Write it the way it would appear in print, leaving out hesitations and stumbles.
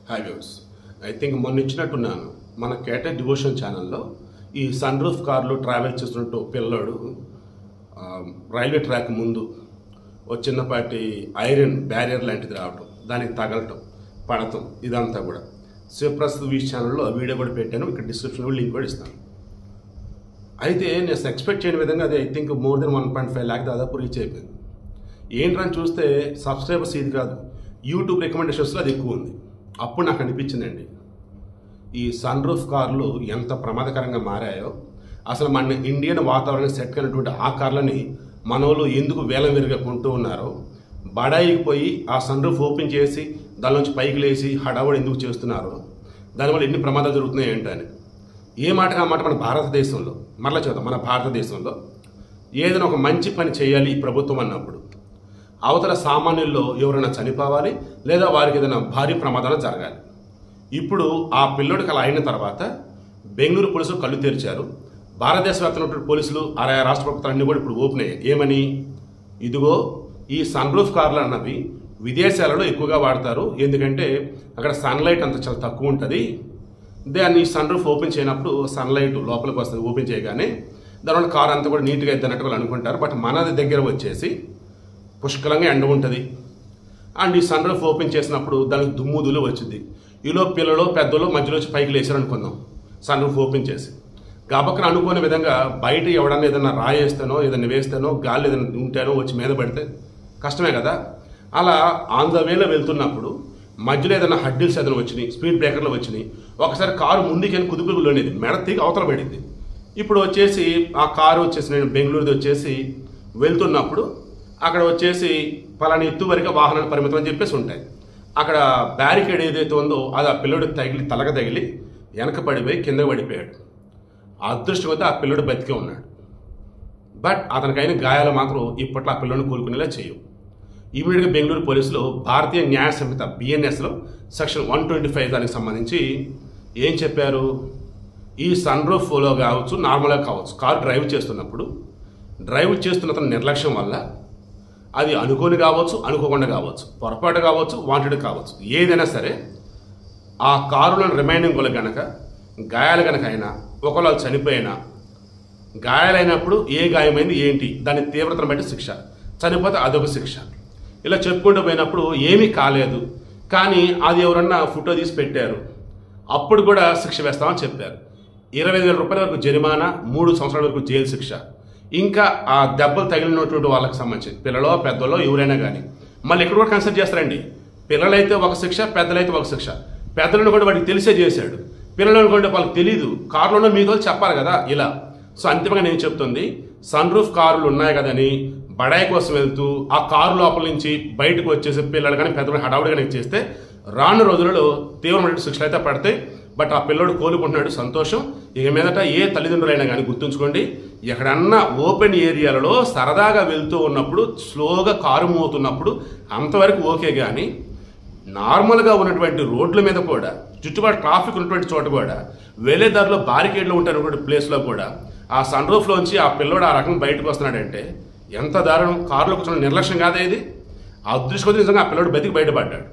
High views. I think మొన్న ఇచ్చినట్టున్నాను మన కేటర్ devotion ఛానల్లో ఈ సన్ రూఫ్ కార్లో ట్రావెల్ చేస్తున్నట్టు పిల్లోడు రైల్వే ట్రాక్ ముందు ఒక చిన్నపాటి ఐరన్ బ్యారియర్ లాంటిది రావటం, దానికి తగలటం, పడటం, ఇదంతా కూడా శివప్రసాద్ వీచ్ ఛానల్లో ఆ వీడియో కూడా పెట్టాను. ఇక్కడ డిస్క్రిప్షన్లో లింక్ కూడా ఇస్తాను. అయితే నేను ఎక్స్పెక్ట్ చేయని విధంగా అది I think more than 1.5 lakh దాదాపు రీచ్ అయిపోయింది. ఏంటని చూస్తే సబ్స్క్రైబర్స్ ఇది కాదు, యూట్యూబ్ రికమెండేషన్స్లో అది ఎక్కువ ఉంది. అప్పుడు నాకు అనిపించిందండి, ఈ సన్ రూఫ్ కార్లు ఎంత ప్రమాదకరంగా మారాయో, అసలు మన ఇండియన్ వాతావరణం సెట్ అయినటువంటి ఆ కార్లని మన వాళ్ళు ఎందుకు వేలం విరిగా కొంటూ ఉన్నారో, బడాయికి పోయి ఆ సన్ రూఫ్ ఓపెన్ చేసి దానిలోంచి పైకి లేచి హడావుడు ఎందుకు చేస్తున్నారో, దానివల్ల ఎన్ని ప్రమాదాలు జరుగుతున్నాయి ఏంటని. ఏ మాటగా మాట మన భారతదేశంలో, మరలా చూద్దాం, మన భారతదేశంలో ఏదైనా ఒక మంచి పని చేయాలి ఈ ప్రభుత్వం అన్నప్పుడు అవతల సామాన్యుల్లో ఎవరైనా చనిపోవాలి, లేదా వారికి ఏదైనా భారీ ప్రమాదాలు జరగాలి. ఇప్పుడు ఆ పిల్లోడికి అలా అయిన తర్వాత బెంగళూరు పోలీసులు కళ్ళు తెరిచారు. భారతదేశ వ్యాప్తంగా ఉన్న పోలీసులు ఆయా రాష్ట్ర ప్రభుత్వాలన్నీ కూడా ఇప్పుడు ఓపెన్ అయ్యాయి. ఏమని, ఇదిగో ఈ సన్ రూఫ్ కార్లు అన్నవి విదేశాలలో ఎక్కువగా వాడతారు, ఎందుకంటే అక్కడ సన్లైట్ అంత చాలా తక్కువ ఉంటుంది. దాన్ని సన్ రూఫ్ ఓపెన్ చేయనప్పుడు సన్లైట్ లోపలికి వస్తుంది, ఓపెన్ చేయగానే దానివల్ల కార్ అంతా కూడా నీట్గా అవుతున్నట్టు వాళ్ళు అనుకుంటారు. బట్ మన దగ్గర వచ్చేసి పుష్కలంగా ఎండ ఉంటుంది, అండ్ ఈ సన్ రూఫ్ ఓపెన్ చేసినప్పుడు దానికి దుమ్ముదులు వచ్చింది. ఈలో పిల్లలు పెద్దలు మధ్యలో వచ్చి పైకి లేచారు అనుకుందాం, సన్ రూఫ్ ఓపెన్ చేసి గాబక్కన అనుకునే విధంగా బయట ఎవడన్నా ఏదైనా రాయేస్తానో ఏదైనా వేస్తానో గాలి ఏదైనా ఉంటేనో వచ్చి మీద పడితే కష్టమే కదా. అలా ఆన్ ద వేలో వెళ్తున్నప్పుడు మధ్యలో ఏదైనా హడ్డిల్స్ ఏదైనా వచ్చినాయి, స్పీడ్ బ్రేకర్లు వచ్చినాయి, ఒకసారి కారు ముందుకెళ్ళి కుదుపులోనేది మెడ తీగ అవతల పడింది. ఇప్పుడు వచ్చేసి ఆ కారు వచ్చేసి నేను బెంగళూరుది వచ్చేసి వెళ్తున్నప్పుడు అక్కడ వచ్చేసి పలానా ఎత్తు వరకు వాహనాలు పరిమితం అని చెప్పేసి ఉంటాయి. అక్కడ బ్యారికేడ్ ఏదైతే ఉందో అది ఆ పిల్లడికి తగిలి తలక తగిలి వెనక పడిపోయి కింద పడిపోయాడు. అదృష్టమైతే ఆ పిల్లడు బతికే ఉన్నాడు. బట్ అతనికైన గాయాలు మాత్రం ఇప్పట్లో ఆ పిల్లడిని కోలుకునేలా చేయవు. ఇమీడియట్గా బెంగళూరు పోలీసులు భారతీయ న్యాయ సంహిత BNSలో సెక్షన్ 125 దానికి సంబంధించి ఏం చెప్పారు, ఈ సన్ రూఫ్లో కావచ్చు నార్మల్గా కావచ్చు కారు డ్రైవ్ చేస్తున్న అతని నిర్లక్ష్యం వల్ల అది అనుకోని కావచ్చు, అనుకోకుండా కావచ్చు, పొరపాటు కావచ్చు, వాంటెడ్ కావచ్చు, ఏదైనా సరే ఆ కారులో రిమైనింగ్ వాళ్ళు కనుక గాయాలు కనుక అయినా, ఒకళ్ళు చనిపోయినా, గాయాలైనప్పుడు ఏ గాయమైంది ఏంటి దాని తీవ్రతను బట్టి శిక్ష, చనిపోతే అదొక శిక్ష. ఇలా చెప్పుకుంటూ పోయినప్పుడు ఏమీ కాలేదు కానీ అది ఎవరన్నా ఫోటో తీసి పెట్టారు, అప్పుడు కూడా శిక్ష వేస్తామని చెప్పారు. 25,000 రూపాయల వరకు జరిమానా, 3 సంవత్సరాల వరకు జైలు శిక్ష. ఇంకా ఆ దెబ్బలు తగిలినటువంటి వాళ్ళకి సంబంధించి పిల్లలో పెద్దలో ఎవరైనా కానీ మళ్ళీ ఇక్కడ కూడా కన్సిడర్ చేస్తారండి. పిల్లలైతే ఒక శిక్ష, పెద్దలైతే ఒక శిక్ష. పెద్దలను కూడా వాడికి తెలిసే చేశాడు, పిల్లలను కూడా వాళ్ళకి తెలియదు, కారులోనే మీతో చెప్పాలి కదా ఇలా. సో అంతిమంగా నేను చెప్తుంది, సన్ రూఫ్ కారులు ఉన్నాయి కదని బడాయి కోసం వెళ్తూ ఆ కారు లోపల నుంచి బయటకు వచ్చేసి పిల్లలు కానీ పెద్దలు హడావుడి కానీ చేస్తే రాను రోజులలో తీవ్రమైన శిక్షలు అయితే పడతాయి. బట్ ఆ పిల్లడు కోలుకుంటున్నాడు, సంతోషం. ఇక మీదట ఏ తల్లిదండ్రులైనా కానీ గుర్తుంచుకోండి, ఎక్కడన్నా ఓపెన్ ఏరియాలలో సరదాగా వెళ్తూ ఉన్నప్పుడు స్లోగా కారు మోతున్నప్పుడు అంతవరకు ఓకే, కానీ నార్మల్గా ఉన్నటువంటి రోడ్ల మీద కూడా చుట్టుపక్కల ట్రాఫిక్ ఉన్నటువంటి చోట కూడా వెళ్ళే దారిలో బారికేడ్లు ఉంటున్నటువంటి ప్లేస్లో కూడా ఆ సన్ రూఫ్లోంచి ఆ పిల్లోడు ఆ రకం బయటకు వస్తున్నాడంటే ఎంత దారుణం. కారులో కూర్చొని నిర్లక్ష్యం కాదా ఇది. అదృష్టం నిజంగా ఆ పిల్లోడు బతికి బయటపడ్డాడు.